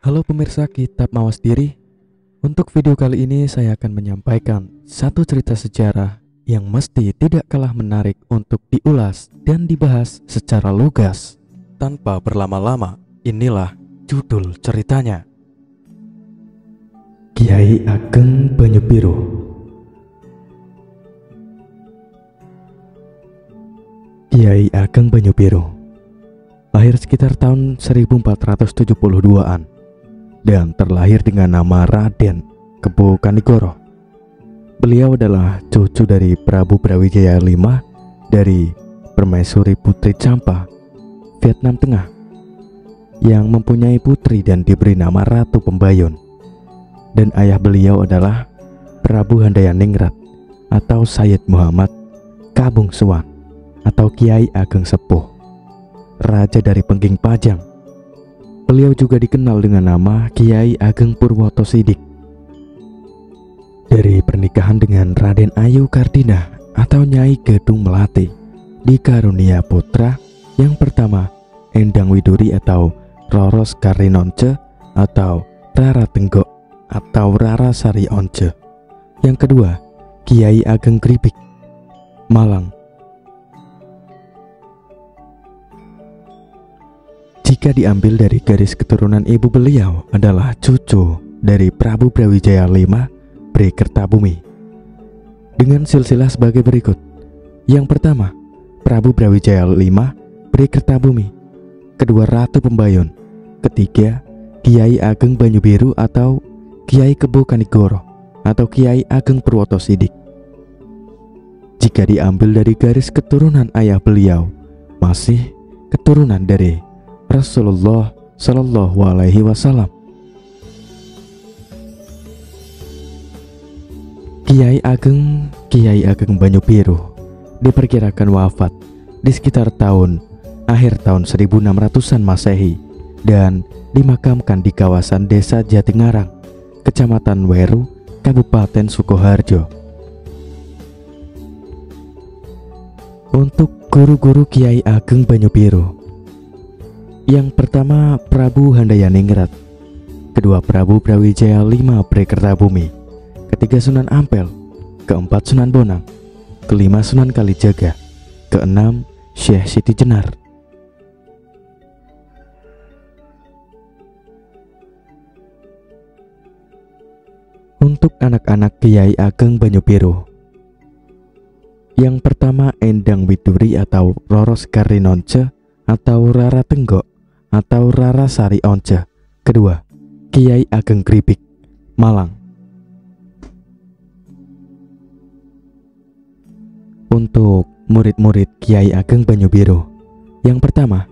Halo pemirsa Kitab Mawas Diri. Untuk video kali ini saya akan menyampaikan satu cerita sejarah yang mesti tidak kalah menarik untuk diulas dan dibahas secara lugas. Tanpa berlama-lama, inilah judul ceritanya. Kiai Ageng Banyu-Biru. Kiai Ageng Banyu-Biru lahir sekitar tahun 1472-an dan terlahir dengan nama Raden Kebo Kanigoro. Beliau adalah cucu dari Prabu Brawijaya V dari Permaisuri Putri Champa, Vietnam Tengah, yang mempunyai putri dan diberi nama Ratu Pembayun. Dan ayah beliau adalah Prabu Handayaningrat atau Sayyid Muhammad Kabung Suwan atau Kiai Ageng Sepuh, raja dari Pengging Pajang. Beliau juga dikenal dengan nama Kiai Ageng Purwoto Sidik. Dari pernikahan dengan Raden Ayu Kardina atau Nyai Gedung Melati, dikarunia putra yang pertama Endang Widuri atau Roros Karinonce atau Rara Tenggok atau Rara Sari Once. Yang kedua Kiai Ageng Gribik, Malang. Jika diambil dari garis keturunan ibu beliau adalah cucu dari Prabu Brawijaya V Bri Kertabumi dengan silsilah sebagai berikut. Yang pertama Prabu Brawijaya V Bri Kertabumi, kedua Ratu Pembayun, ketiga Kiai Ageng Banyu-Biru atau Kiai Kebo Kanigoro atau Kiai Ageng Purwoto Sidik. Jika diambil dari garis keturunan ayah beliau, masih keturunan dari Rasulullah Shallallahu Alaihi Wasallam. Kiai Ageng Banyu-Biru diperkirakan wafat di sekitar akhir tahun 1600-an Masehi dan dimakamkan di kawasan Desa Jatingarang, Kecamatan Weru, Kabupaten Sukoharjo. Untuk guru-guru Kiai Ageng Banyu-Biru, yang pertama Prabu Handayaningrat, kedua Prabu Brawijaya V Bri Kertabumi, ketiga Sunan Ampel, keempat Sunan Bonang, kelima Sunan Kalijaga, keenam Syekh Siti Jenar. Untuk anak-anak Kiai Ageng Banyu-Biru, yang pertama Endang Widuri atau Roros Karinonce atau Rara Tenggok atau Rara Sari Once, kedua Kiai Ageng Gribik, Malang. Untuk murid-murid Kiai Ageng Banyu-Biru, yang pertama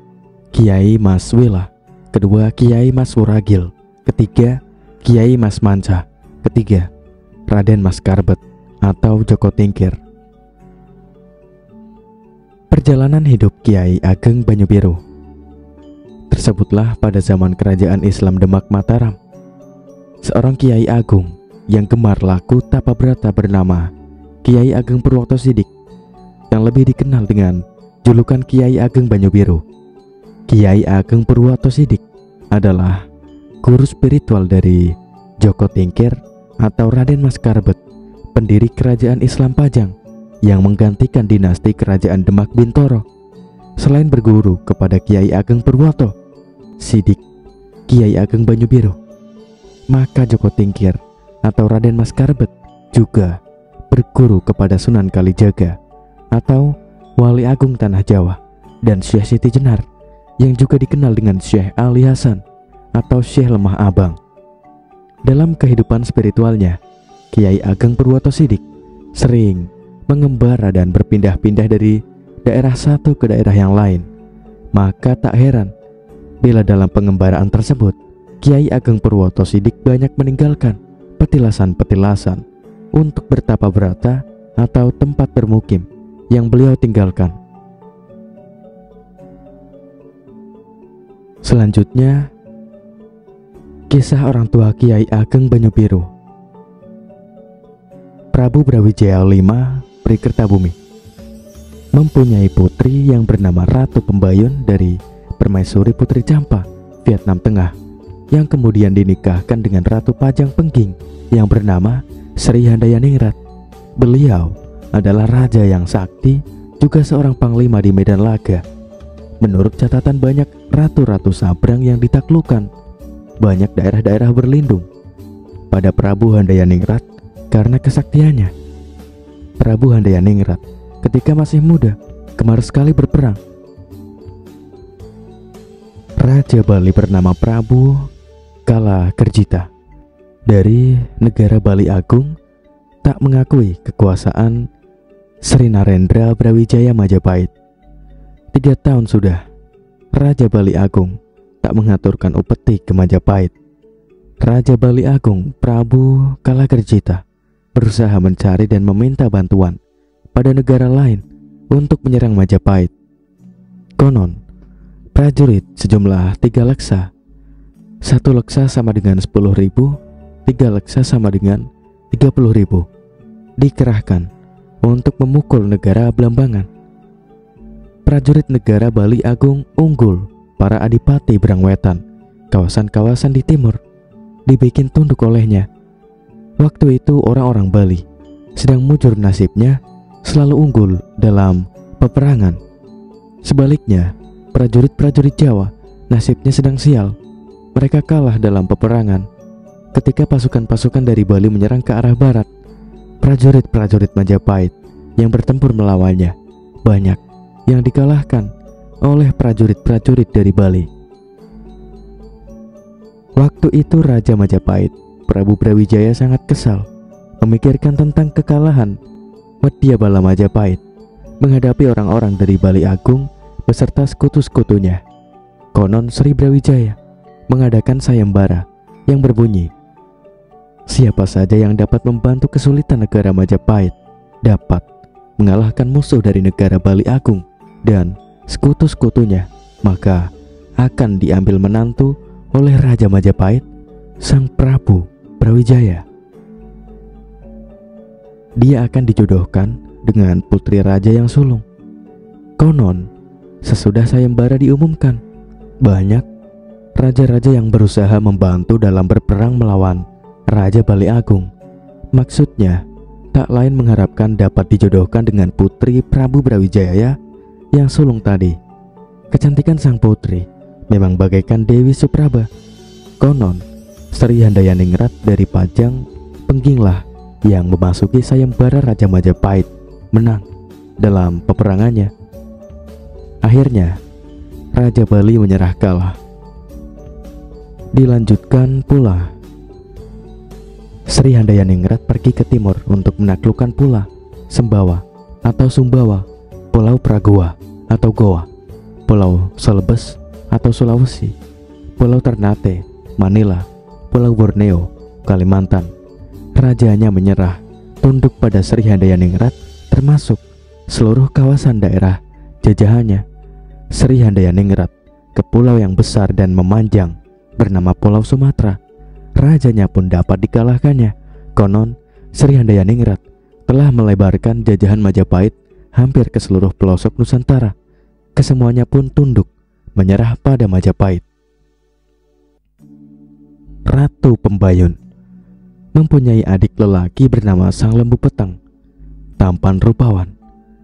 Kiai Mas Wila, kedua Kiai Mas Wuragil, ketiga Kiai Mas Manca, ketiga Raden Mas Karbet atau Joko Tingkir. Perjalanan hidup Kiai Ageng Banyu-Biru tersebutlah pada zaman kerajaan Islam Demak Mataram. Seorang Kiai Agung yang gemar laku tapa brata bernama Kiai Ageng Purwoto Sidik, yang lebih dikenal dengan julukan Kiai Ageng Banyu-Biru. Kiai Ageng Purwoto Sidik adalah guru spiritual dari Joko Tingkir atau Raden Mas Karbet, pendiri kerajaan Islam Pajang yang menggantikan dinasti kerajaan Demak Bintoro. Selain berguru kepada Kiai Ageng Purwoto Sidik, Kiai Ageng Banyu-Biru, maka Joko Tingkir atau Raden Mas Karbet juga berguru kepada Sunan Kalijaga atau Wali Agung Tanah Jawa dan Syekh Siti Jenar yang juga dikenal dengan Syekh Ali Hasan atau Syekh Lemah Abang. Dalam kehidupan spiritualnya, Kiai Ageng Purwoto Sidik sering mengembara dan berpindah-pindah dari daerah satu ke daerah yang lain. Maka tak heran bila dalam pengembaraan tersebut Kiai Ageng Purwoto Sidik banyak meninggalkan petilasan-petilasan untuk bertapa brata atau tempat bermukim yang beliau tinggalkan. Selanjutnya, kisah orang tua Kiai Ageng Banyu-Biru. Prabu Brawijaya V Bri Kertabumi mempunyai putri yang bernama Ratu Pembayun dari Permaisuri Putri Champa, Vietnam Tengah, yang kemudian dinikahkan dengan Ratu Pajang Pengging yang bernama Sri Handayaningrat. Beliau adalah raja yang sakti, juga seorang panglima di medan laga. Menurut catatan, banyak ratu-ratu Sabrang yang ditaklukkan. Banyak daerah-daerah berlindung pada Prabu Handayaningrat karena kesaktiannya. Prabu Handayaningrat ketika masih muda gemar sekali berperang. Raja Bali bernama Prabu Kalakerjita dari negara Bali Agung tak mengakui kekuasaan Sri Narendra Brawijaya Majapahit. 3 tahun sudah Raja Bali Agung tak mengaturkan upeti ke Majapahit. Raja Bali Agung Prabu Kalakerjita berusaha mencari dan meminta bantuan pada negara lain untuk menyerang Majapahit. Konon prajurit sejumlah 3 leksa. 1 leksa sama dengan 10.000, 3 leksa sama dengan 30.000 dikerahkan untuk memukul negara Blambangan. Prajurit negara Bali Agung unggul para adipati Brangwetan, kawasan-kawasan di timur, dibikin tunduk olehnya. Waktu itu orang-orang Bali sedang mujur nasibnya, selalu unggul dalam peperangan. Sebaliknya, prajurit-prajurit Jawa nasibnya sedang sial. Mereka kalah dalam peperangan. Ketika pasukan-pasukan dari Bali menyerang ke arah barat, prajurit-prajurit Majapahit yang bertempur melawannya banyak yang dikalahkan oleh prajurit-prajurit dari Bali. Waktu itu Raja Majapahit, Prabu Brawijaya, sangat kesal memikirkan tentang kekalahan Medyabala Majapahit menghadapi orang-orang dari Bali Agung beserta sekutu-sekutunya. Konon Sri Brawijaya mengadakan sayembara yang berbunyi, siapa saja yang dapat membantu kesulitan negara Majapahit dapat mengalahkan musuh dari negara Bali Agung dan sekutu-sekutunya, maka akan diambil menantu oleh Raja Majapahit, Sang Prabu Brawijaya. Dia akan dijodohkan dengan putri raja yang sulung. Konon sesudah sayembara diumumkan, banyak raja-raja yang berusaha membantu dalam berperang melawan Raja Bali Agung. Maksudnya tak lain mengharapkan dapat dijodohkan dengan putri Prabu Brawijaya yang sulung tadi. Kecantikan sang putri memang bagaikan Dewi Supraba. Konon Sri Handayaningrat dari Pajang Pengginglah yang memasuki sayembara Raja Majapahit, menang dalam peperangannya. Akhirnya Raja Bali menyerah kalah. Dilanjutkan pula, Sri Handayaningrat pergi ke timur untuk menaklukkan pula Sembawa atau Sumbawa, Pulau Pragoa atau Goa, Pulau Solebes atau Sulawesi, Pulau Ternate, Manila, Pulau Borneo, Kalimantan. Rajanya menyerah tunduk pada Sri Handayaningrat, termasuk seluruh kawasan daerah jajahannya. Sri Handayaningrat ke pulau yang besar dan memanjang bernama Pulau Sumatera. Rajanya pun dapat dikalahkannya. Konon Sri Handayaningrat telah melebarkan jajahan Majapahit hampir ke seluruh pelosok Nusantara. Kesemuanya pun tunduk menyerah pada Majapahit. Ratu Pembayun mempunyai adik lelaki bernama Sang Lembu Peteng. Tampan rupawan,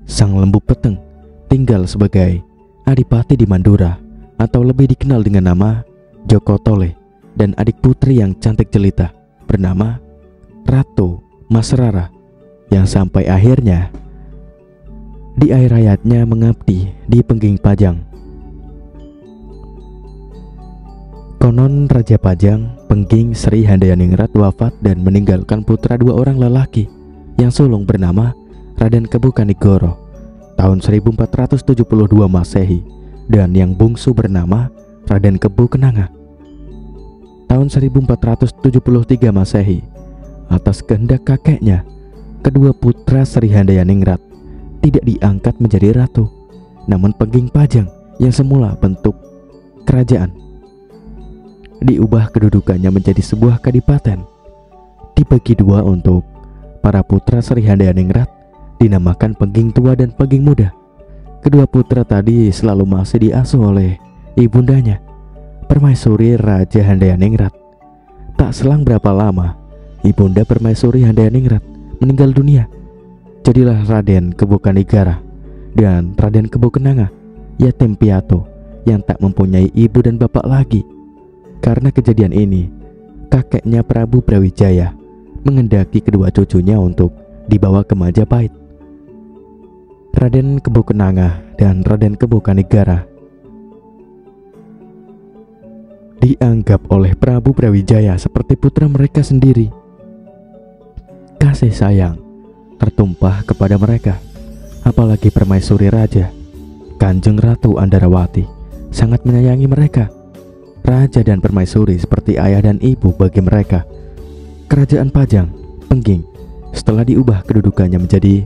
Sang Lembu Peteng tinggal sebagai adipati di Mandura atau lebih dikenal dengan nama Joko Tole, dan adik putri yang cantik jelita bernama Ratu Masrara yang sampai akhirnya di akhir hayatnya mengabdi di Pengging Pajang. Konon Raja Pajang Pengging Sri Handayaningrat wafat dan meninggalkan putra 2 orang lelaki yang sulung bernama Raden Kebu Kanigoro tahun 1472 Masehi dan yang bungsu bernama Raden Kebu Kenanga tahun 1473 Masehi. Atas kehendak kakeknya, kedua putra Sri Handayaningrat tidak diangkat menjadi ratu, namun Pengging Pajang yang semula bentuk kerajaan diubah kedudukannya menjadi sebuah kadipaten. Dibagi 2 untuk para putra Sri Handayaningrat, dinamakan Pengging Tua dan Pengging Muda. Kedua putra tadi selalu masih diasuh oleh ibundanya. Permaisuri Raja Handayaningrat. Tak selang berapa lama, Ibunda Permaisuri Handayaningrat meninggal dunia. Jadilah Raden Kebokanegara dan Raden Kebokenanga yatim piatu yang tak mempunyai ibu dan bapak lagi. Karena kejadian ini, kakeknya Prabu Brawijaya mengendaki kedua cucunya untuk dibawa ke Majapahit. Raden Kebokenanga dan Raden Kebokanegara dianggap oleh Prabu Brawijaya seperti putra mereka sendiri. Kasih sayang tertumpah kepada mereka, apalagi Permaisuri Raja, Kanjeng Ratu Andarawati, sangat menyayangi mereka. Raja dan Permaisuri seperti ayah dan ibu bagi mereka. Kerajaan Pajang, Pengging, setelah diubah kedudukannya menjadi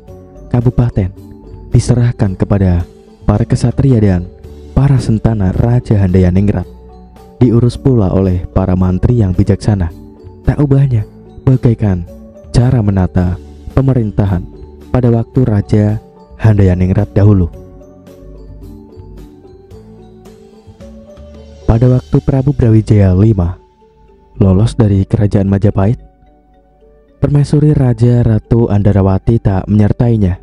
kabupaten, diserahkan kepada para kesatria dan para sentana Raja Handayaningrat. Diurus pula oleh para mantri yang bijaksana. Tak ubahnya bagaikan cara menata pemerintahan pada waktu Raja Handayaningrat dahulu. Pada waktu Prabu Brawijaya V lolos dari kerajaan Majapahit, Permaisuri Raja Ratu Andarawati tak menyertainya.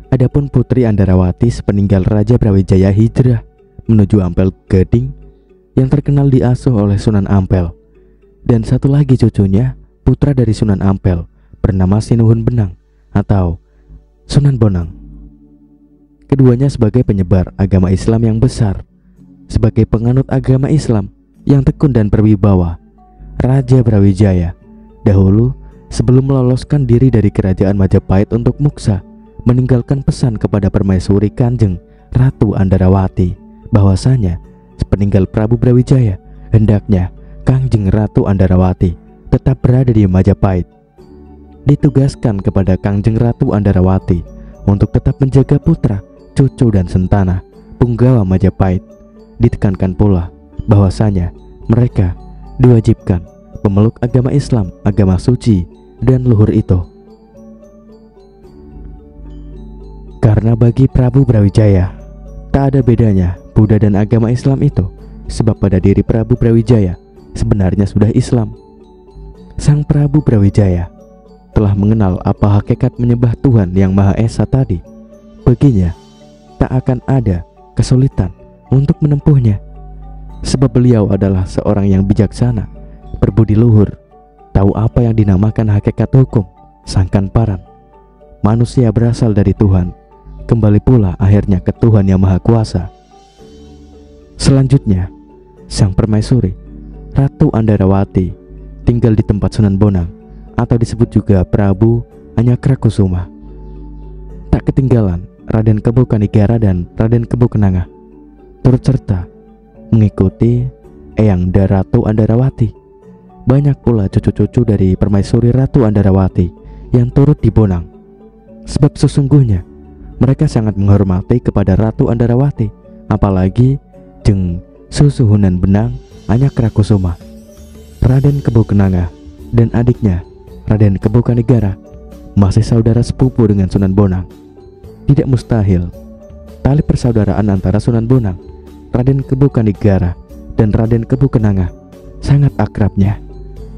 Adapun Putri Andarawati sepeninggal Raja Brawijaya hijrah menuju Ampel Gading yang terkenal diasuh oleh Sunan Ampel, dan satu lagi cucunya, putra dari Sunan Ampel, bernama Sinuhun Benang atau Sunan Bonang. Keduanya sebagai penyebar agama Islam yang besar, sebagai penganut agama Islam yang tekun dan berwibawa, Raja Brawijaya dahulu sebelum meloloskan diri dari kerajaan Majapahit untuk muksa, meninggalkan pesan kepada Permaisuri Kanjeng Ratu Andarawati bahwasanya sepeninggal Prabu Brawijaya hendaknya Kanjeng Ratu Andarawati tetap berada di Majapahit. Ditugaskan kepada Kanjeng Ratu Andarawati untuk tetap menjaga putra, cucu dan sentana punggawa Majapahit. Ditekankan pula bahwasanya mereka diwajibkan memeluk agama Islam, agama suci dan luhur itu. Karena bagi Prabu Brawijaya tak ada bedanya Buddha dan agama Islam itu, sebab pada diri Prabu Brawijaya sebenarnya sudah Islam. Sang Prabu Brawijaya telah mengenal apa hakikat menyembah Tuhan yang Maha Esa tadi. Baginya tak akan ada kesulitan untuk menempuhnya, sebab beliau adalah seorang yang bijaksana, berbudi luhur, tahu apa yang dinamakan hakikat hukum, sangkan paran. Manusia berasal dari Tuhan, kembali pula akhirnya ke Tuhan yang Maha Kuasa. Selanjutnya, sang Permaisuri Ratu Andarawati tinggal di tempat Sunan Bonang atau disebut juga Prabu Anyakrakusuma. Tak ketinggalan Raden Kebokanegara dan Raden Kebokenanga turut serta mengikuti Eyangda Ratu Andarawati. Banyak pula cucu-cucu dari Permaisuri Ratu Andarawati yang turut di Bonang, sebab sesungguhnya mereka sangat menghormati kepada Ratu Andarawati, apalagi Jeng Susuhunan Benang Anyakrakusuma. Raden Kebokenanga dan adiknya Raden Kebokanegara masih saudara sepupu dengan Sunan Bonang. Tidak mustahil tali persaudaraan antara Sunan Bonang, Raden Kebokanegara dan Raden Kebokenanga sangat akrabnya.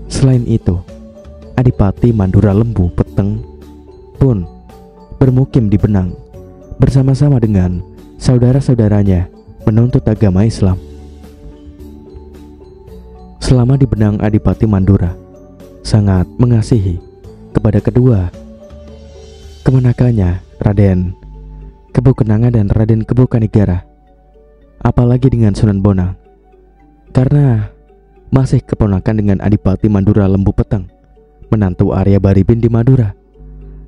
Selain itu, Adipati Mandura Lembu Peteng pun bermukim di Benang bersama-sama dengan saudara-saudaranya menuntut agama Islam. Selama di Benang, Adipati Mandura sangat mengasihi kepada kedua kemenakannya, Raden Kebokenanga dan Raden Kebokanegara, apalagi dengan Sunan Bonang, karena masih keponakan dengan Adipati Mandura Lembu Peteng, menantu Arya Baribin di Madura.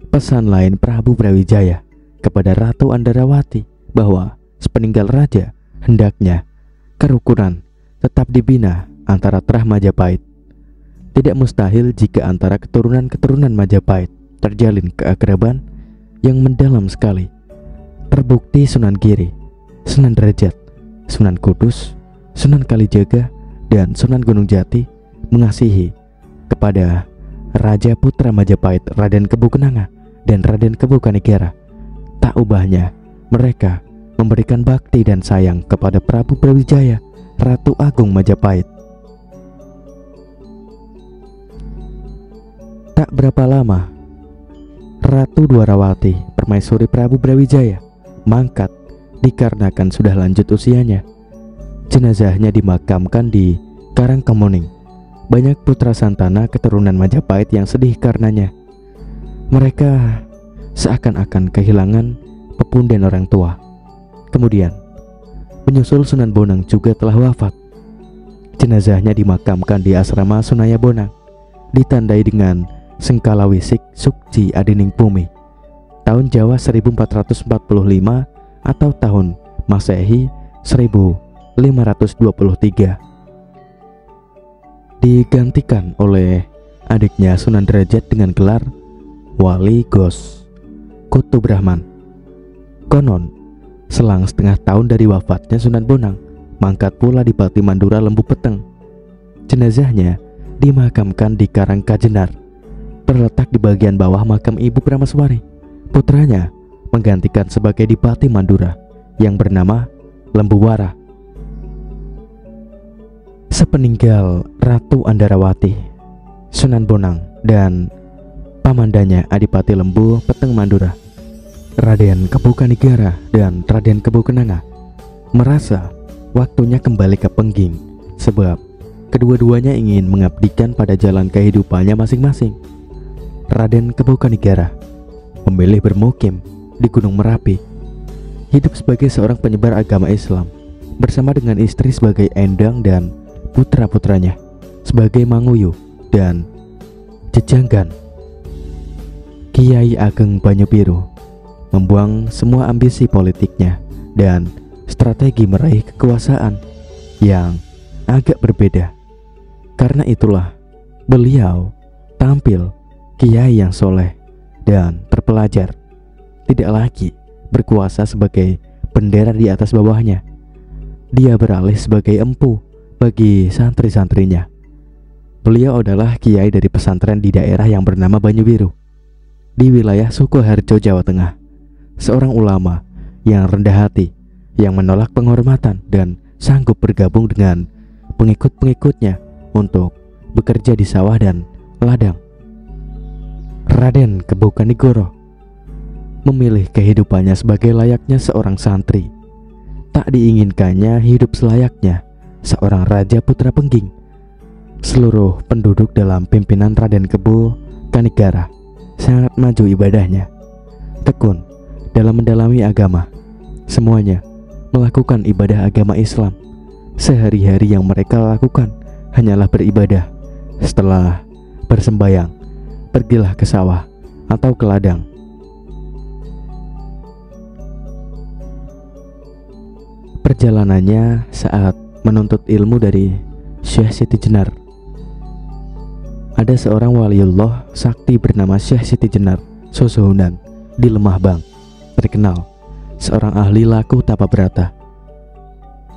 Pesan lain Prabu Brawijaya kepada Ratu Andarawati bahwa sepeninggal raja hendaknya kerukunan tetap dibina antara terah Majapahit. Tidak mustahil jika antara keturunan-keturunan Majapahit terjalin keakraban yang mendalam sekali. Terbukti Sunan Giri, Sunan Derajat, Sunan Kudus, Sunan Kalijaga, dan Sunan Gunung Jati mengasihi kepada Raja Putra Majapahit Raden Kebokenanga dan Raden Kebokanegara. Tak ubahnya mereka memberikan bakti dan sayang kepada Prabu Brawijaya Ratu Agung Majapahit. Tak berapa lama, Ratu Dwarawati Permaisuri Prabu Brawijaya mangkat dikarenakan sudah lanjut usianya. Jenazahnya dimakamkan di Karangkemuning. Banyak putra santana keturunan Majapahit yang sedih karenanya. Mereka seakan-akan kehilangan pepundhen orang tua. Kemudian menyusul Sunan Bonang juga telah wafat. Jenazahnya dimakamkan di asrama Sunaya Bonang, ditandai dengan Sengkala Wisik Sukji Adining Pumi, tahun Jawa 1445 atau tahun Masehi 1523. Digantikan oleh adiknya Sunan Derajat dengan gelar Wali Gos Kutu Brahman. Konon, selang setengah tahun dari wafatnya Sunan Bonang, mangkat pula di Pati Mandura Lembu Peteng. Jenazahnya dimakamkan di Karangkajenar, terletak di bagian bawah makam Ibu Pramaswari. Putranya menggantikan sebagai Dipati Mandura yang bernama Lembuwara. Sepeninggal Ratu Andarawati, Sunan Bonang dan pamandanya Adipati Lembu Peteng Mandura, Raden Kebo Kanigara dan Raden Kebo Kenanga, merasa waktunya kembali ke Pengging, sebab kedua-duanya ingin mengabdikan pada jalan kehidupannya masing-masing. Raden Kebo Kanigara memilih bermukim di Gunung Merapi, hidup sebagai seorang penyebar agama Islam bersama dengan istri sebagai Endang dan putra-putranya sebagai Manguyu dan Jejanggan. Kiai Ageng Banyu-Biru membuang semua ambisi politiknya dan strategi meraih kekuasaan yang agak berbeda. Karena itulah beliau tampil kiai yang soleh dan terpelajar, tidak lagi berkuasa sebagai bendera di atas bawahnya. Dia beralih sebagai empu bagi santri-santrinya. Beliau adalah kiai dari pesantren di daerah yang bernama Banyu-Biru di wilayah Sukoharjo, Jawa Tengah. Seorang ulama yang rendah hati, yang menolak penghormatan dan sanggup bergabung dengan pengikut-pengikutnya untuk bekerja di sawah dan ladang. Raden Kebo Kanigoro memilih kehidupannya sebagai layaknya seorang santri. Tak diinginkannya hidup selayaknya seorang raja putra Pengging. Seluruh penduduk dalam pimpinan Raden Kebo Kanigara sangat maju ibadahnya, tekun dalam mendalami agama. Semuanya melakukan ibadah agama Islam. Sehari-hari yang mereka lakukan hanyalah beribadah. Setelah bersembayang, pergilah ke sawah atau ke ladang. Perjalanannya saat menuntut ilmu dari Syekh Siti Jenar. Ada seorang waliullah sakti bernama Syekh Siti Jenar Sosohunan di Lemah Bang, terkenal seorang ahli laku tapa berata,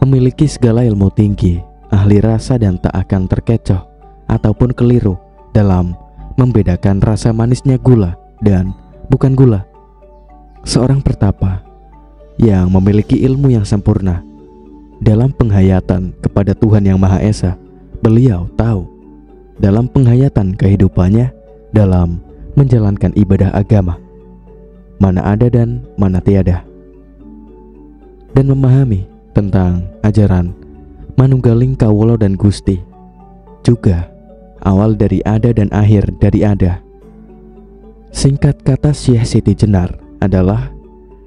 memiliki segala ilmu tinggi, ahli rasa dan tak akan terkecoh ataupun keliru dalam membedakan rasa manisnya gula dan bukan gula. Seorang pertapa yang memiliki ilmu yang sempurna dalam penghayatan kepada Tuhan Yang Maha Esa. Beliau tahu dalam penghayatan kehidupannya dalam menjalankan ibadah agama mana ada dan mana tiada, dan memahami tentang ajaran manunggaling kawula dan Gusti, juga awal dari ada dan akhir dari ada. Singkat kata, Syekh Siti Jenar adalah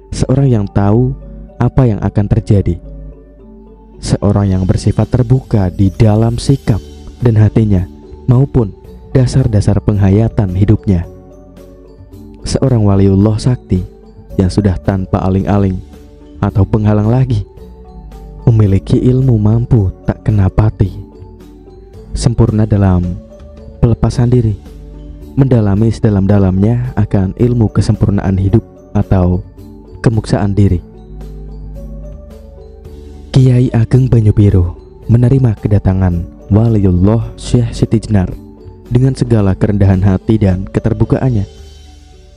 seorang yang tahu apa yang akan terjadi, seorang yang bersifat terbuka di dalam sikap dan hatinya maupun dasar-dasar penghayatan hidupnya. Seorang waliullah sakti yang sudah tanpa aling-aling atau penghalang lagi, memiliki ilmu mampu tak kena pati, sempurna dalam pelepasan diri, mendalami sedalam-dalamnya akan ilmu kesempurnaan hidup atau kemuksaan diri. Kiai Ageng Banyu-Biru menerima kedatangan waliullah Syekh Siti Jenar dengan segala kerendahan hati dan keterbukaannya.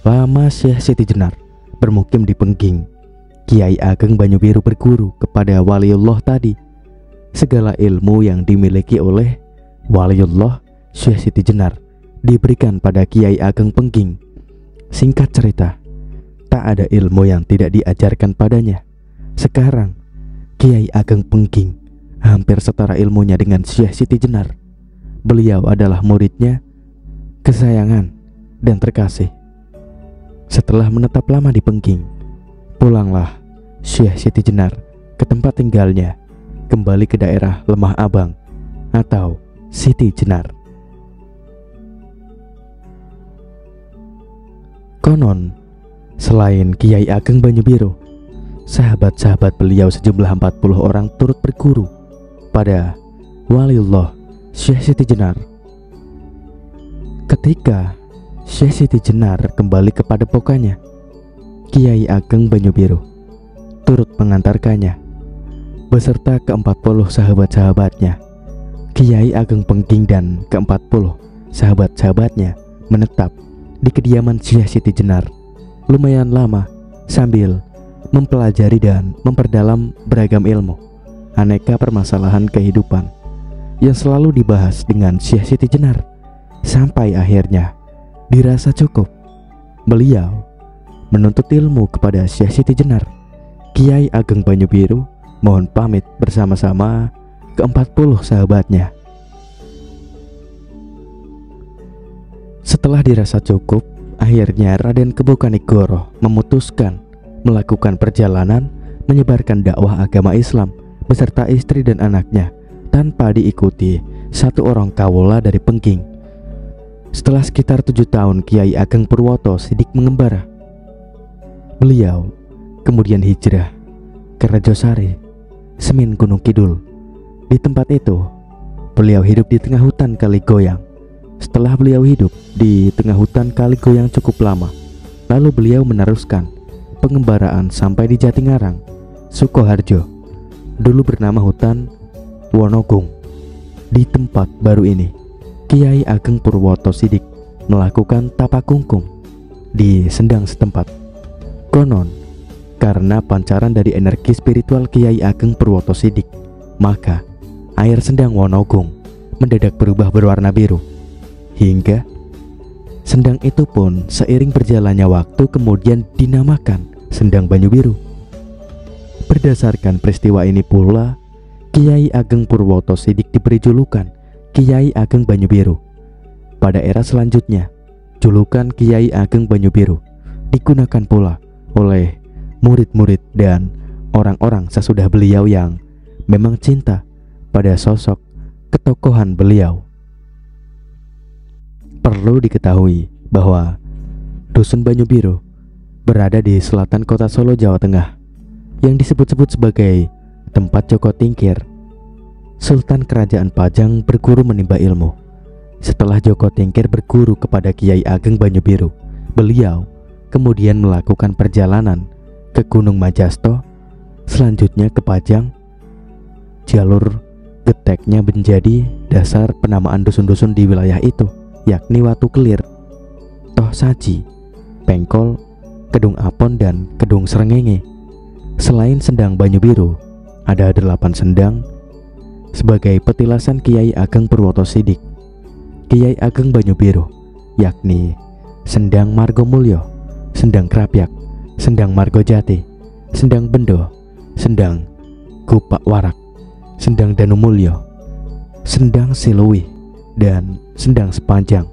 Lama Syekh Siti Jenar bermukim di Pengging, Kiai Ageng Banyu-Biru berguru kepada waliullah tadi segala ilmu yang dimiliki oleh Waliullah Syekh Siti Jenar diberikan pada Kiai Ageng Pengging. Singkat cerita, tak ada ilmu yang tidak diajarkan padanya. Sekarang Kiai Ageng Pengging hampir setara ilmunya dengan Syekh Siti Jenar. Beliau adalah muridnya kesayangan dan terkasih. Setelah menetap lama di Pengging, pulanglah Syekh Siti Jenar ke tempat tinggalnya, kembali ke daerah Lemah Abang atau Siti Jenar. Konon, selain Kiai Ageng Banyu-Biru, sahabat-sahabat beliau sejumlah 40 orang turut berguru pada Waliullah Syekh Siti Jenar. Ketika Syekh Siti Jenar kembali ke padepokannya, Kiai Ageng Banyu-Biru turut mengantarkannya beserta ke-40 sahabat-sahabatnya. Kiai Ageng Pengging dan ke-40 sahabat-sahabatnya menetap di kediaman Syekh Siti Jenar lumayan lama sambil mempelajari dan memperdalam beragam ilmu, aneka permasalahan kehidupan yang selalu dibahas dengan Syekh Siti Jenar. Sampai akhirnya dirasa cukup, beliau menuntut ilmu kepada Syekh Siti Jenar. Kiai Ageng Banyu-Biru mohon pamit bersama-sama ke-40 sahabatnya. Setelah dirasa cukup, akhirnya Raden Kebo Kanigoro memutuskan melakukan perjalanan menyebarkan dakwah agama Islam beserta istri dan anaknya tanpa diikuti satu orang kawula dari Pengging. Setelah sekitar 7 tahun Kiai Ageng Purwoto Sidik mengembara, beliau kemudian hijrah ke Rejosari, Semin Gunung Kidul. Di tempat itu, beliau hidup di tengah hutan Kaligoyang. Setelah beliau hidup di tengah hutan Kaligoyang cukup lama, lalu beliau meneruskan pengembaraan sampai di Jatingarang, Sukoharjo, dulu bernama hutan Wonogung. Di tempat baru ini, Kiai Ageng Purwoto Sidik melakukan tapakungkum di sendang setempat. Konon, karena pancaran dari energi spiritual Kiai Ageng Purwoto Sidik, maka air sendang Wonogung mendadak berubah berwarna biru. Hingga sendang itu pun seiring berjalannya waktu kemudian dinamakan Sendang Banyu-Biru. Berdasarkan peristiwa ini pula, Kiai Ageng Purwoto Sidik diberi julukan Kiai Ageng Banyu-Biru. Pada era selanjutnya, julukan Kiai Ageng Banyu-Biru digunakan pula oleh murid-murid dan orang-orang sesudah beliau yang memang cinta pada sosok ketokohan beliau. Perlu diketahui bahwa Dusun Banyu-Biru berada di selatan kota Solo, Jawa Tengah, yang disebut-sebut sebagai tempat Joko Tingkir, Sultan Kerajaan Pajang, berguru menimba ilmu. Setelah Joko Tingkir berguru kepada Kiai Ageng Banyu-Biru, beliau kemudian melakukan perjalanan ke Gunung Majasto, selanjutnya ke Pajang. Jalur geteknya menjadi dasar penamaan dusun-dusun di wilayah itu, yakni Watu Kelir, Toh Saji, Pengkol, Kedung Apon, dan Kedung Srengenge. Selain Sendang Banyu-Biru, ada 8 sendang sebagai petilasan Kiai Ageng Purwoto Sidik. Kiai Ageng Banyu-Biru yakni Sendang Margomulyo, Sendang Krapyak, Sendang Margojati, Sendang Bendo, Sendang Gupak Warak, Sendang Danumulyo, Sendang Siluwi, dan Sendang Sepanjang.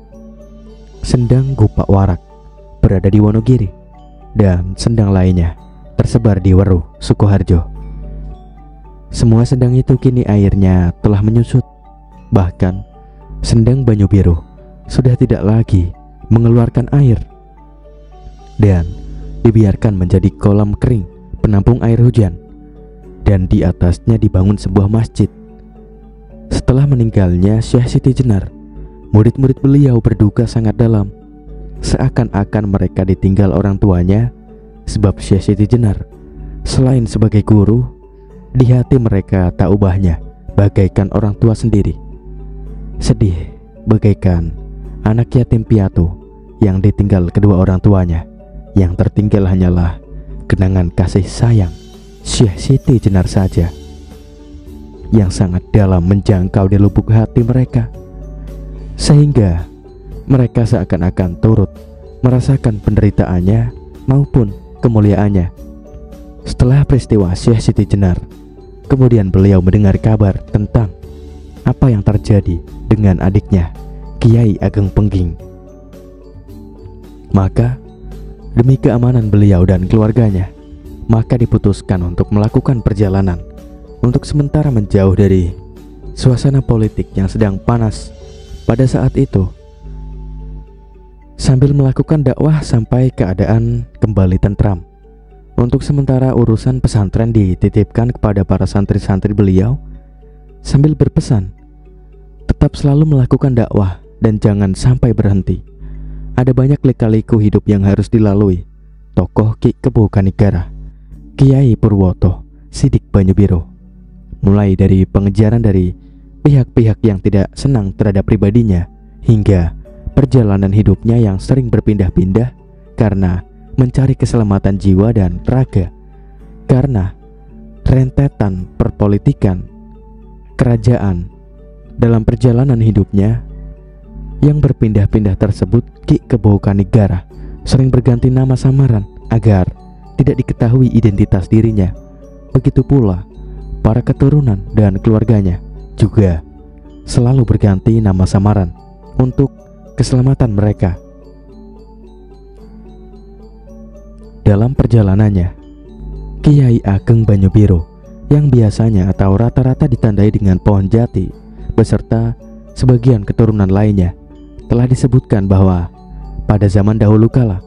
Sendang Gupak Warak berada di Wonogiri, dan sendang lainnya tersebar di Weruh, Sukoharjo. Semua sendang itu kini airnya telah menyusut. Bahkan Sendang Banyu-Biru sudah tidak lagi mengeluarkan air dan dibiarkan menjadi kolam kering penampung air hujan, dan di atasnya dibangun sebuah masjid. Setelah meninggalnya Syekh Siti Jenar, murid-murid beliau berduka sangat dalam, seakan-akan mereka ditinggal orang tuanya. Sebab Syekh Siti Jenar selain sebagai guru, di hati mereka tak ubahnya bagaikan orang tua sendiri. Sedih bagaikan anak yatim piatu yang ditinggal kedua orang tuanya. Yang tertinggal hanyalah kenangan kasih sayang Syekh Siti Jenar saja. yang sangat dalam menjangkau di lubuk hati mereka, sehingga mereka seakan-akan turut merasakan penderitaannya maupun kemuliaannya. Setelah peristiwa Syekh Siti Jenar, kemudian beliau mendengar kabar tentang apa yang terjadi dengan adiknya, Kiai Ageng Pengging. Maka demi keamanan beliau dan keluarganya, maka diputuskan untuk melakukan perjalanan untuk sementara menjauh dari suasana politik yang sedang panas pada saat itu, sambil melakukan dakwah sampai keadaan kembali tentram. Untuk sementara urusan pesantren dititipkan kepada para santri-santri beliau, sambil berpesan tetap selalu melakukan dakwah dan jangan sampai berhenti. Ada banyak lika-liku hidup yang harus dilalui tokoh Ki Kebo Kanigara, Kiai Purwoto Sidik Banyu Biru, mulai dari pengejaran dari pihak-pihak yang tidak senang terhadap pribadinya, hingga perjalanan hidupnya yang sering berpindah-pindah karena mencari keselamatan jiwa dan raga, karena rentetan perpolitikan kerajaan dalam perjalanan hidupnya yang berpindah-pindah tersebut. Ki Kebo Kanigara sering berganti nama samaran agar tidak diketahui identitas dirinya. Begitu pula para keturunan dan keluarganya juga selalu berganti nama samaran untuk keselamatan mereka. Dalam perjalanannya, Kiai Ageng Banyu Biru yang biasanya atau rata-rata ditandai dengan pohon jati beserta sebagian keturunan lainnya, telah disebutkan bahwa pada zaman dahulu kala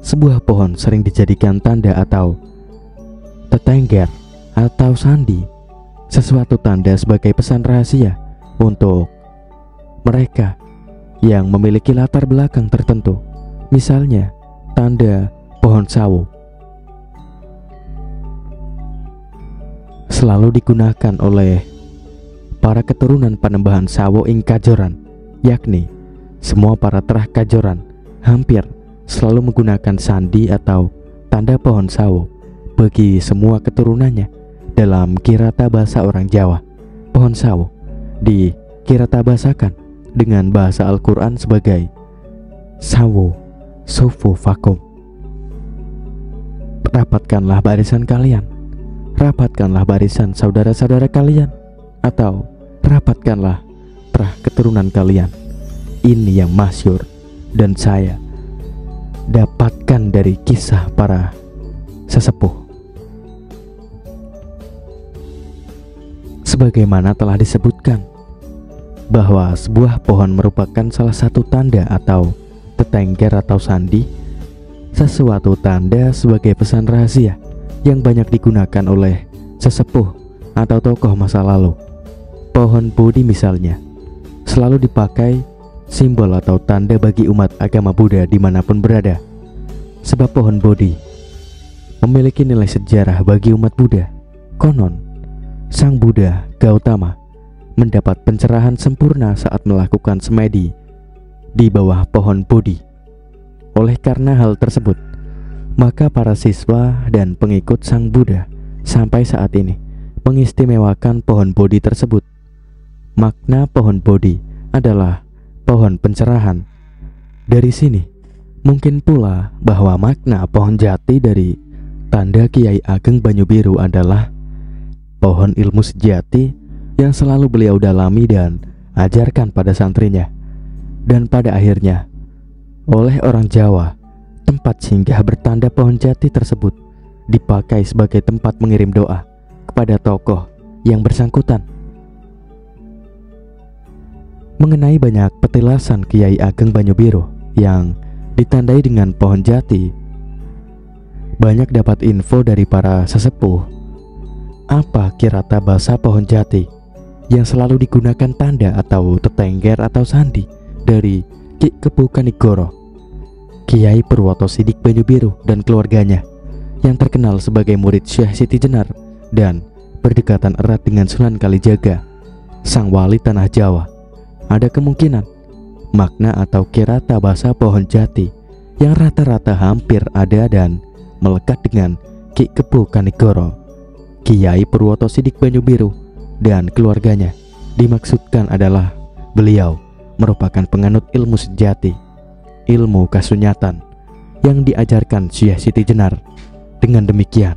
sebuah pohon sering dijadikan tanda atau tetengger atau sandi, sesuatu tanda sebagai pesan rahasia untuk mereka yang memiliki latar belakang tertentu, misalnya tanda pohon sawo. Selalu digunakan oleh para keturunan Panembahan Sawo ing Kajoran, yakni semua para terah Kajoran hampir selalu menggunakan sandi atau tanda pohon sawo bagi semua keturunannya. Dalam kirata bahasa orang Jawa, pohon sawo dikiratabasakan dengan bahasa Al-Quran sebagai sawo sofu vakum. Rapatkanlah barisan kalian, rapatkanlah barisan saudara-saudara kalian, atau rapatkanlah terah keturunan kalian. Ini yang masyhur dan saya dapatkan dari kisah para sesepuh. Sebagaimana telah disebutkan bahwa sebuah pohon merupakan salah satu tanda atau tetengger atau sandi, sesuatu tanda sebagai pesan rahasia yang banyak digunakan oleh sesepuh atau tokoh masa lalu. Pohon Bodhi misalnya selalu dipakai simbol atau tanda bagi umat agama Buddha dimanapun berada, sebab pohon Bodhi memiliki nilai sejarah bagi umat Buddha. Konon Sang Buddha Gautama mendapat pencerahan sempurna saat melakukan semedi di bawah pohon Bodhi. Oleh karena hal tersebut, maka para siswa dan pengikut Sang Buddha sampai saat ini mengistimewakan pohon Bodhi tersebut. Makna pohon Bodhi adalah pohon pencerahan. Dari sini mungkin pula bahwa makna pohon jati dari tanda Kiai Ageng Banyu Biru adalah pohon ilmu sejati yang selalu beliau dalami dan ajarkan pada santrinya. Dan pada akhirnya oleh orang Jawa, tempat singgah bertanda pohon jati tersebut dipakai sebagai tempat mengirim doa kepada tokoh yang bersangkutan. Mengenai banyak petilasan Kiai Ageng Banyu Biru yang ditandai dengan pohon jati, banyak dapat info dari para sesepuh apa kirata bahasa pohon jati yang selalu digunakan tanda atau tetengger atau sandi dari Ki Kebo Kanigara, Kiai Purwoto Sidik Banyu Biru dan keluarganya yang terkenal sebagai murid Syekh Siti Jenar dan berdekatan erat dengan Sunan Kalijaga, sang wali tanah Jawa. Ada kemungkinan makna atau kirata bahasa pohon jati yang rata-rata hampir ada dan melekat dengan Ki Kebo Kanigara, Kiai Purwoto Sidik Banyu Biru dan keluarganya. Dimaksudkan adalah beliau merupakan penganut ilmu sejati, ilmu kasunyatan yang diajarkan Syekh Siti Jenar. Dengan demikian,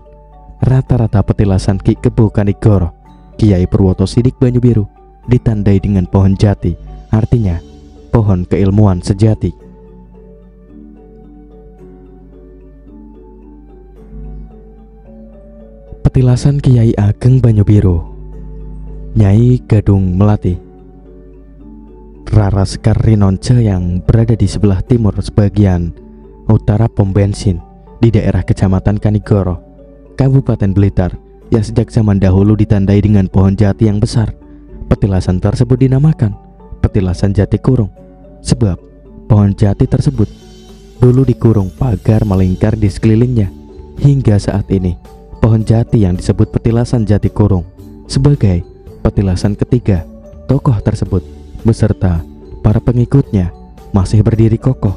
rata-rata petilasan Ki Kebo Kanigoro Kiai Purwoto Sidik Banyu Biru ditandai dengan pohon jati, artinya pohon keilmuan sejati. Petilasan Kiai Ageng Banyu Biru Nyai Gadung Melati Rara Sekar Rinonce yang berada di sebelah timur sebagian utara pom bensin di daerah Kecamatan Kanigoro, Kabupaten Blitar, yang sejak zaman dahulu ditandai dengan pohon jati yang besar. Petilasan tersebut dinamakan petilasan jati kurung, sebab pohon jati tersebut dulu dikurung pagar melingkar di sekelilingnya. Hingga saat ini, pohon jati yang disebut petilasan jati kurung sebagai petilasan ketiga tokoh tersebut beserta para pengikutnya masih berdiri kokoh.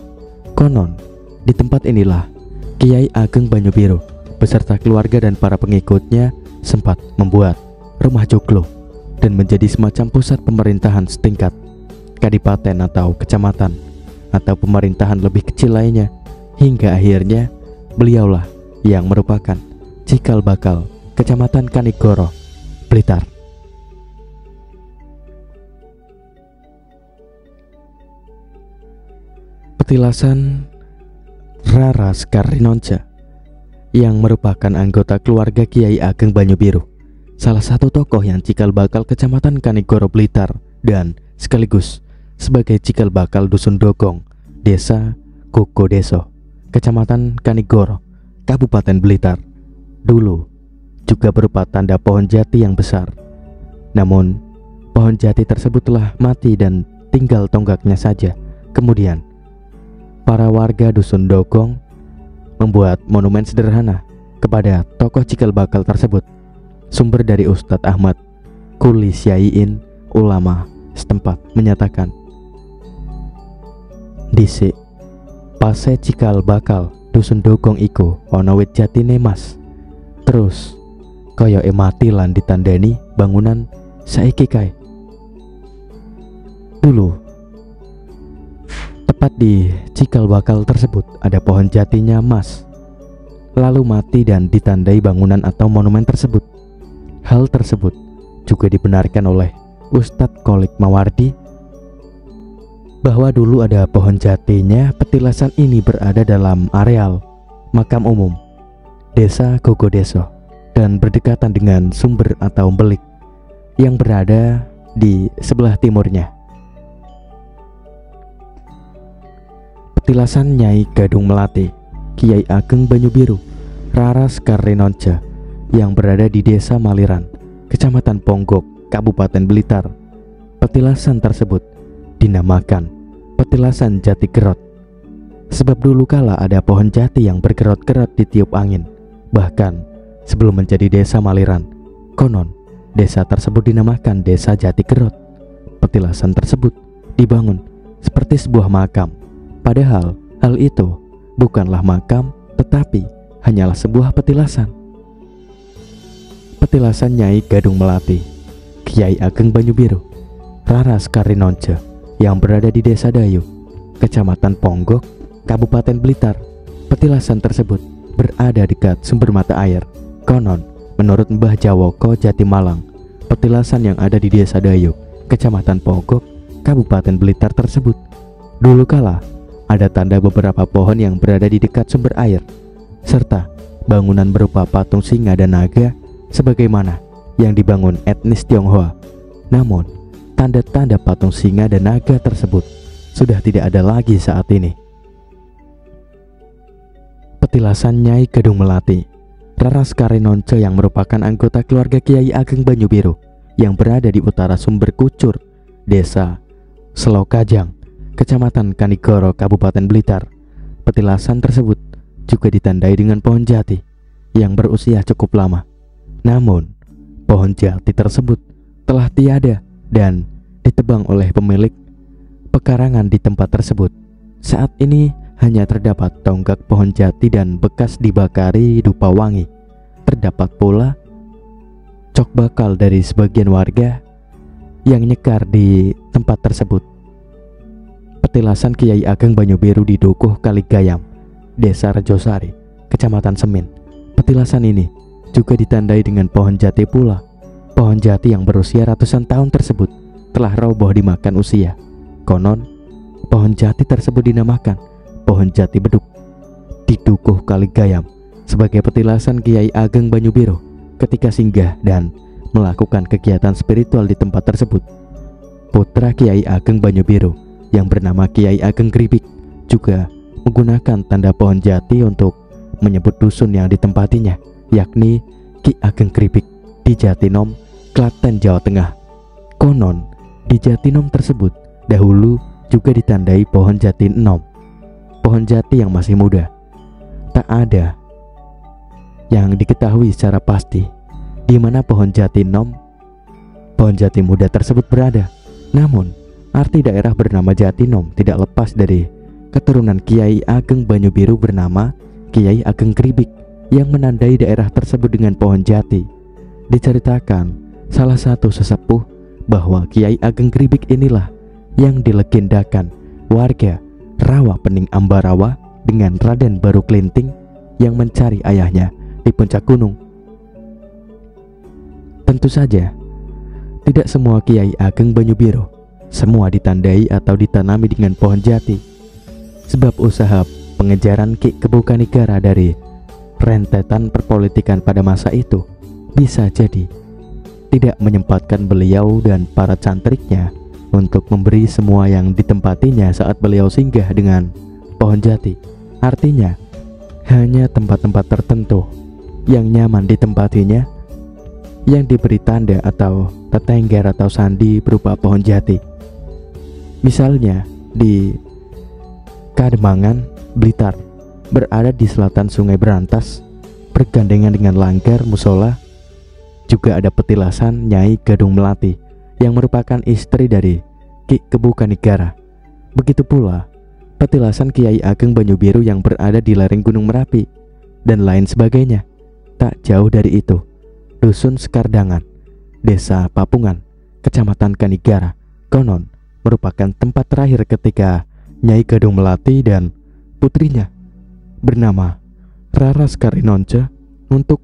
Konon, di tempat inilah Kiai Ageng Banyu Biru beserta keluarga dan para pengikutnya sempat membuat rumah joglo dan menjadi semacam pusat pemerintahan setingkat kadipaten atau kecamatan atau pemerintahan lebih kecil lainnya, hingga akhirnya beliaulah yang merupakan cikal bakal Kecamatan Kanigoro, Blitar. Petilasan Rara Sekar Rinonce yang merupakan anggota keluarga Kiai Ageng Banyu Biru, salah satu tokoh yang cikal bakal Kecamatan Kanigoro Blitar dan sekaligus sebagai cikal bakal Dusun Dogong, Desa Kokodeso, Kecamatan Kanigoro, Kabupaten Blitar. Dulu juga berupa tanda pohon jati yang besar. Namun pohon jati tersebut telah mati dan tinggal tonggaknya saja. Kemudian para warga Dusun Dogong membuat monumen sederhana kepada tokoh cikal bakal tersebut. Sumber dari Ustadz Ahmad Kuli Syai'in, ulama setempat, menyatakan, "Dhisik pase cikal bakal Dusun Dogong iku ana wit jatine Mas. Terus kaya mati lan ditandani bangunan saiki kae." Dulu tepat di cikal bakal tersebut ada pohon jatinya Mas, lalu mati dan ditandai bangunan atau monumen tersebut. Hal tersebut juga dibenarkan oleh Ustadz Kholik Mawardi bahwa dulu ada pohon jatinya. Petilasan ini berada dalam areal makam umum Desa Kokodeso dan berdekatan dengan sumber atau belik yang berada di sebelah timurnya. Petilasan Nyai Gadung Melati Kiai Ageng Banyu Biru Rara Sekar Rinonce yang berada di Desa Maliran, Kecamatan Ponggok, Kabupaten Blitar. Petilasan tersebut dinamakan petilasan jati gerot, sebab dulu kala ada pohon jati yang bergerot-gerot ditiup angin. Bahkan sebelum menjadi Desa Maliran, konon desa tersebut dinamakan Desa Jati Gerot. Petilasan tersebut dibangun seperti sebuah makam, padahal hal itu bukanlah makam, tetapi hanyalah sebuah petilasan. Petilasan Nyai Gadung Melati Kiai Ageng Banyu Biru Rara Sekar Rinonce yang berada di Desa Dayu, Kecamatan Ponggok, Kabupaten Blitar. Petilasan tersebut berada dekat sumber mata air. Konon, menurut Mbah Jawoko Jatimalang, petilasan yang ada di Desa Dayu, Kecamatan Ponggok, Kabupaten Blitar tersebut dulu kala ada tanda beberapa pohon yang berada di dekat sumber air, serta bangunan berupa patung singa dan naga sebagaimana yang dibangun etnis Tionghoa. Namun, tanda-tanda patung singa dan naga tersebut sudah tidak ada lagi saat ini. Petilasan Nyai Gadung Melati Rara Sekar Rinonce yang merupakan anggota keluarga Kiai Ageng Banyu Biru yang berada di utara sumber Kucur, Desa Selokajang, Kecamatan Kanigoro, Kabupaten Blitar. Petilasan tersebut juga ditandai dengan pohon jati yang berusia cukup lama. Namun, pohon jati tersebut telah tiada dan ditebang oleh pemilik pekarangan di tempat tersebut. Saat ini hanya terdapat tonggak pohon jati dan bekas dibakari dupa wangi. Terdapat pula cok bakal dari sebagian warga yang nyekar di tempat tersebut. Petilasan Kiai Ageng Banyu-Biru di Dukuh Kaligayam, Desa Rejosari, Kecamatan Semin. Petilasan ini juga ditandai dengan pohon jati pula. Pohon jati yang berusia ratusan tahun tersebut telah roboh dimakan usia. Konon, pohon jati tersebut dinamakan pohon jati beduk di Dukuh Kaligayam sebagai petilasan Kiai Ageng Banyu-Biru ketika singgah dan melakukan kegiatan spiritual di tempat tersebut. Putra Kiai Ageng Banyu-Biru yang bernama Kiai Ageng Kribik juga menggunakan tanda pohon jati untuk menyebut dusun yang ditempatinya, yakni Ki Ageng Kribik di Jatinom, Klaten, Jawa Tengah. Konon, di Jatinom tersebut dahulu juga ditandai pohon jati enom, pohon jati yang masih muda. Tak ada yang diketahui secara pasti di mana pohon jati enom, pohon jati muda tersebut berada. Namun, arti daerah bernama Jatinom tidak lepas dari keturunan Kiai Ageng Banyu-Biru bernama Kiai Ageng Kribik yang menandai daerah tersebut dengan pohon jati. Diceritakan salah satu sesepuh bahwa Kiai Ageng Kribik inilah yang dilegendakan warga Rawa Pening Ambarawa dengan Raden Baru Klinting yang mencari ayahnya di puncak gunung. Tentu saja, tidak semua Kiai Ageng Banyu-Biru semua ditandai atau ditanami dengan pohon jati. Sebab usaha pengejaran Ki Kebukanigara dari rentetan perpolitikan pada masa itu bisa jadi tidak menyempatkan beliau dan para cantriknya untuk memberi semua yang ditempatinya saat beliau singgah dengan pohon jati. Artinya, hanya tempat-tempat tertentu yang nyaman ditempatinya yang diberi tanda atau tetengger atau sandi berupa pohon jati. Misalnya di Kademangan, Blitar, berada di selatan Sungai Berantas, bergandengan dengan Langgar Musola. Juga ada petilasan Nyai Gadung Melati yang merupakan istri dari Ki Kebukanigara. Begitu pula petilasan Kiai Ageng Banyu-Biru yang berada di lereng Gunung Merapi dan lain sebagainya. Tak jauh dari itu, Dusun Sekardangan, Desa Papungan, Kecamatan Kanigara, konon merupakan tempat terakhir ketika Nyai Gadung Melati dan putrinya bernama Rara Skarinonce untuk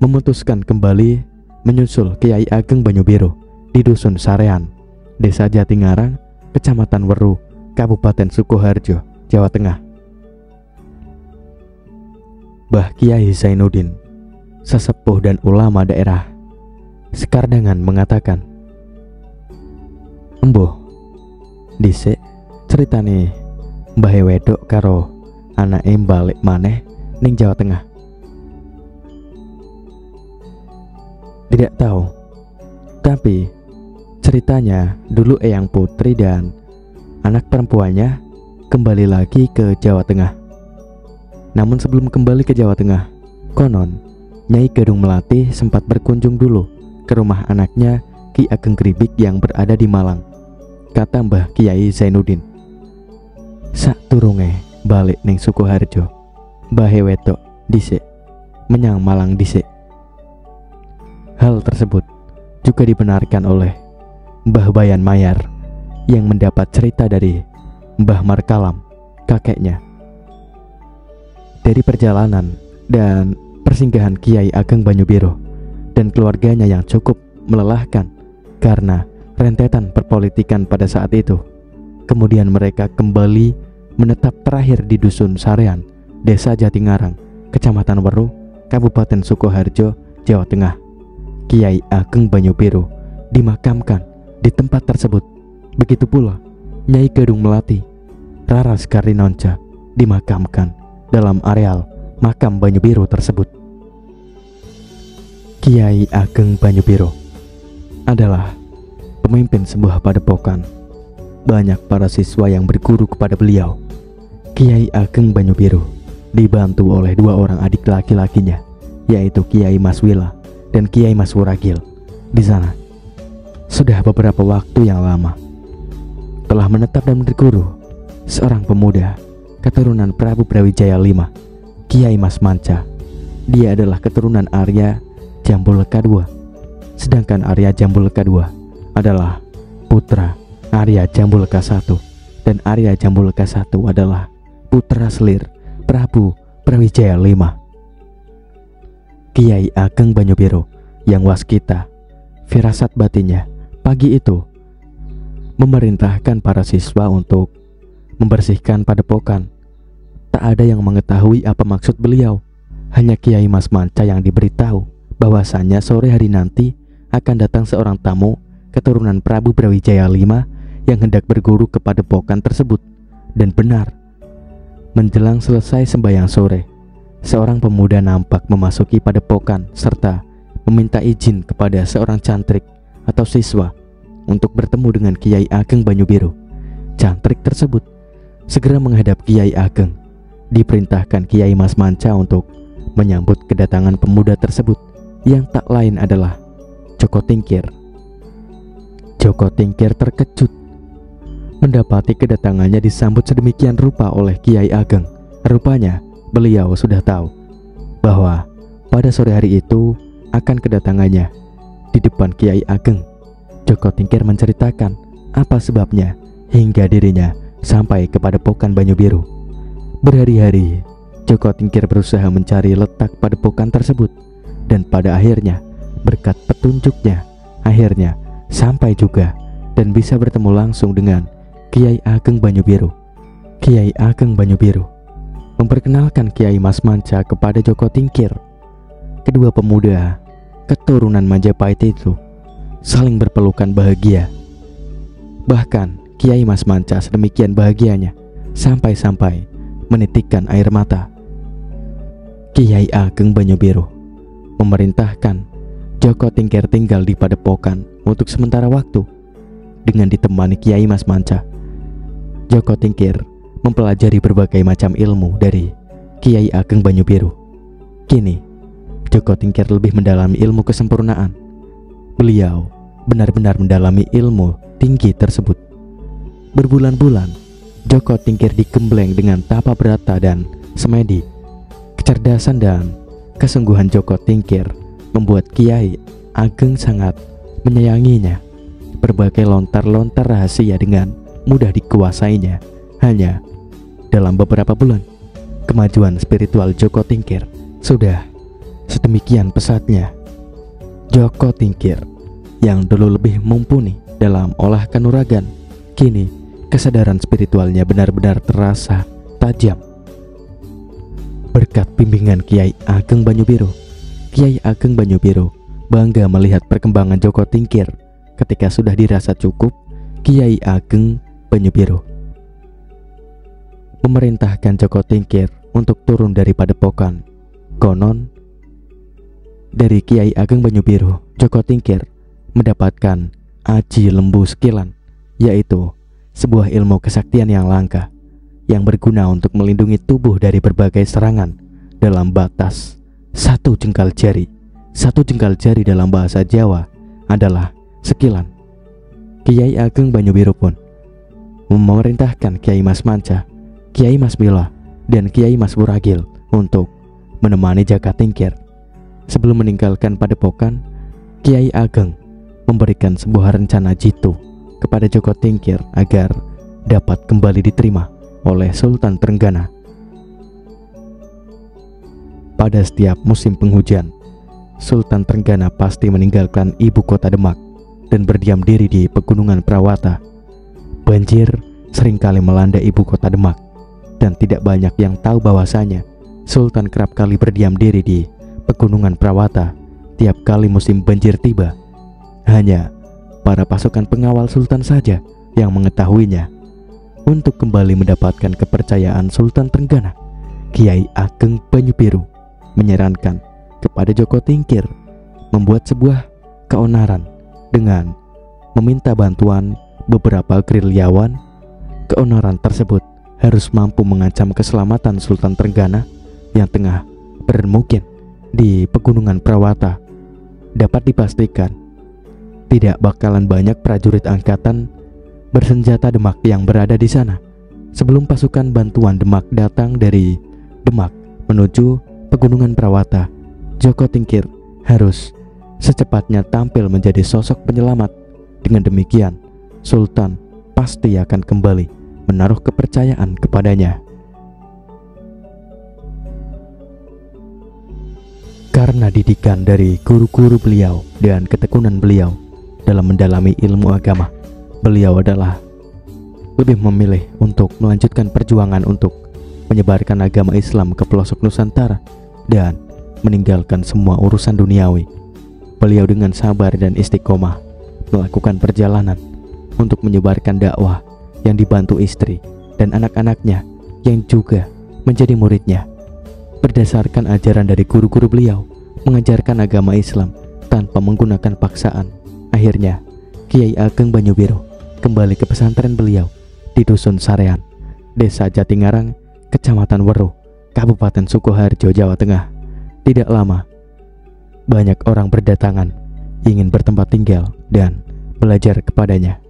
memutuskan kembali menyusul Kiai Ageng Banyu-Biru di Dusun Sarean, Desa Jatingarang, Kecamatan Weru, Kabupaten Sukoharjo, Jawa Tengah. Mbah Kiai Zainuddin, sesepuh dan ulama daerah Sekardangan, mengatakan, "Embuh, dhisik ceritane Mbah wedok karo anake balik maneh ning Jawa Tengah. Tidak tahu, tapi ceritanya dulu Eyang Putri dan anak perempuannya kembali lagi ke Jawa Tengah. Namun sebelum kembali ke Jawa Tengah, konon Nyai Gadung Melati sempat berkunjung dulu ke rumah anaknya Ki Ageng Kribik yang berada di Malang." Kata Mbah Kiai Zainuddin, "Saturunge balik ning Sukoharjo, Mbahe wedok dhisik menyang Malang dhisik." Hal tersebut juga dibenarkan oleh Mbah Bayan Mayar yang mendapat cerita dari Mbah Markalam, kakeknya. Dari perjalanan dan persinggahan Kiai Ageng Banyu-Biru dan keluarganya yang cukup melelahkan karena rentetan perpolitikan pada saat itu, kemudian mereka kembali menetap terakhir di Dusun Sarean, Desa Jatingarang, Kecamatan Weru, Kabupaten Sukoharjo, Jawa Tengah. Kiai Ageng Banyu-Biru dimakamkan di tempat tersebut. Begitu pula Nyai Gadung Melati, Rara Skarinonce dimakamkan dalam areal makam Banyu-Biru tersebut. Kiai Ageng Banyu-Biru adalah pemimpin sebuah padepokan. Banyak para siswa yang berguru kepada beliau. Kiai Ageng Banyu-Biru dibantu oleh dua orang adik laki-lakinya, yaitu Kiai Mas Wila dan Kiai Mas Wuragil. Di sana sudah beberapa waktu yang lama telah menetap dan berguru seorang pemuda keturunan Prabu Brawijaya V, Kiai Mas Manca. Dia adalah keturunan Arya Jambuleka II sedangkan Arya Jambulka II adalah putra Arya Jambulka I, dan Arya Jambulka I adalah putra selir Prabu Brawijaya V. Kiai Ageng Banyu-Biru yang waskita firasat batinnya pagi itu memerintahkan para siswa untuk membersihkan padepokan. Tak ada yang mengetahui apa maksud beliau. Hanya Kiai Mas Manca yang diberitahu bahwasannya sore hari nanti akan datang seorang tamu keturunan Prabu Brawijaya V yang hendak berguru ke padepokan tersebut. Dan benar, menjelang selesai sembahyang sore, seorang pemuda nampak memasuki padepokan serta meminta izin kepada seorang cantrik atau siswa untuk bertemu dengan Kiai Ageng Banyu-Biru. Cantrik tersebut segera menghadap Kiai Ageng. Diperintahkan Kiai Mas Manca untuk menyambut kedatangan pemuda tersebut yang tak lain adalah Joko Tingkir. Joko Tingkir terkejut mendapati kedatangannya disambut sedemikian rupa oleh Kiai Ageng. Rupanya beliau sudah tahu bahwa pada sore hari itu akan kedatangannya. Di depan Kiai Ageng, Joko Tingkir menceritakan apa sebabnya hingga dirinya sampai ke padepokan Banyu-Biru. Berhari-hari Joko Tingkir berusaha mencari letak padepokan tersebut, dan pada akhirnya berkat petunjuknya akhirnya sampai juga dan bisa bertemu langsung dengan Kiai Ageng Banyu-Biru. Kiai Ageng Banyu-Biru memperkenalkan Kiai Mas Manca kepada Joko Tingkir. Kedua pemuda keturunan Majapahit itu saling berpelukan bahagia. Bahkan Kiai Mas Manca sedemikian bahagianya sampai-sampai menitikkan air mata. Kiai Ageng Banyu-Biru memerintahkan Joko Tingkir tinggal di padepokan untuk sementara waktu. Dengan ditemani Kiai Mas Manca, Joko Tingkir mempelajari berbagai macam ilmu dari Kiai Ageng Banyu-Biru. Kini Joko Tingkir lebih mendalami ilmu kesempurnaan. Beliau benar-benar mendalami ilmu tinggi tersebut. Berbulan-bulan Joko Tingkir digembleng dengan tapa berata dan semedi. Kecerdasan dan kesungguhan Joko Tingkir membuat Kiai Ageng sangat menyayanginya. Berbagai lontar-lontar rahasia dengan mudah dikuasainya. Hanya dalam beberapa bulan, kemajuan spiritual Joko Tingkir sudah sedemikian pesatnya. Joko Tingkir yang dulu lebih mumpuni dalam olah kanuragan, kini kesadaran spiritualnya benar-benar terasa tajam. Berkat bimbingan Kiai Ageng Banyu-Biru, Kiai Ageng Banyu-Biru bangga melihat perkembangan Joko Tingkir. Ketika sudah dirasa cukup, Kiai Ageng Banyu-Biru memerintahkan Joko Tingkir untuk turun dari padepokan. Konon dari Kiai Ageng Banyu-Biru, Joko Tingkir mendapatkan aji lembu sekilan, yaitu sebuah ilmu kesaktian yang langka yang berguna untuk melindungi tubuh dari berbagai serangan dalam batas satu jengkal jari. Satu jengkal jari dalam bahasa Jawa adalah sekilan. Kiai Ageng Banyu-Biru pun memerintahkan Kiai Mas Manca, Kiai Mas Mila, dan Kiai Mas Buragil untuk menemani Jaka Tingkir. Sebelum meninggalkan padepokan, Kiai Ageng memberikan sebuah rencana jitu kepada Joko Tingkir agar dapat kembali diterima oleh Sultan Trenggana. Pada setiap musim penghujan, Sultan Trenggana pasti meninggalkan ibu kota Demak dan berdiam diri di Pegunungan Prawata. Banjir seringkali melanda ibu kota Demak, dan tidak banyak yang tahu bahwasanya Sultan kerap kali berdiam diri di Pegunungan Prawata tiap kali musim banjir tiba. Hanya para pasukan pengawal Sultan saja yang mengetahuinya. Untuk kembali mendapatkan kepercayaan Sultan Trenggana, Kiai Ageng Banyu-Biru menyarankan kepada Joko Tingkir membuat sebuah keonaran dengan meminta bantuan beberapa gerilyawan. Keonaran tersebut harus mampu mengancam keselamatan Sultan Trenggana yang tengah bermukim di Pegunungan Prawata. Dapat dipastikan tidak bakalan banyak prajurit angkatan bersenjata Demak yang berada di sana. Sebelum pasukan bantuan Demak datang dari Demak menuju Pegunungan Prawata, Joko Tingkir harus secepatnya tampil menjadi sosok penyelamat. Dengan demikian, Sultan pasti akan kembali menaruh kepercayaan kepadanya. Karena didikan dari guru-guru beliau dan ketekunan beliau dalam mendalami ilmu agama, beliau adalah lebih memilih untuk melanjutkan perjuangan untuk menyebarkan agama Islam ke pelosok Nusantara dan meninggalkan semua urusan duniawi. Beliau dengan sabar dan istiqomah melakukan perjalanan untuk menyebarkan dakwah yang dibantu istri dan anak-anaknya yang juga menjadi muridnya. Berdasarkan ajaran dari guru-guru beliau, mengajarkan agama Islam tanpa menggunakan paksaan. Akhirnya, Kiai Ageng Banyubiru kembali ke pesantren beliau di Dusun Sarean, Desa Jatingarang, Kecamatan Weruh, Kabupaten Sukoharjo, Jawa Tengah. Tidak lama, banyak orang berdatangan ingin bertempat tinggal dan belajar kepadanya.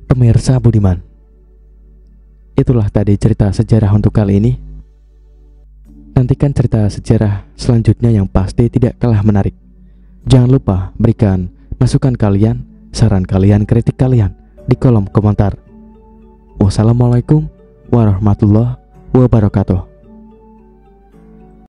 Pemirsa budiman, itulah tadi cerita sejarah untuk kali ini. Nantikan cerita sejarah selanjutnya yang pasti tidak kalah menarik. Jangan lupa berikan masukan kalian, saran kalian, kritik kalian di kolom komentar. Wassalamualaikum warahmatullahi wabarakatuh.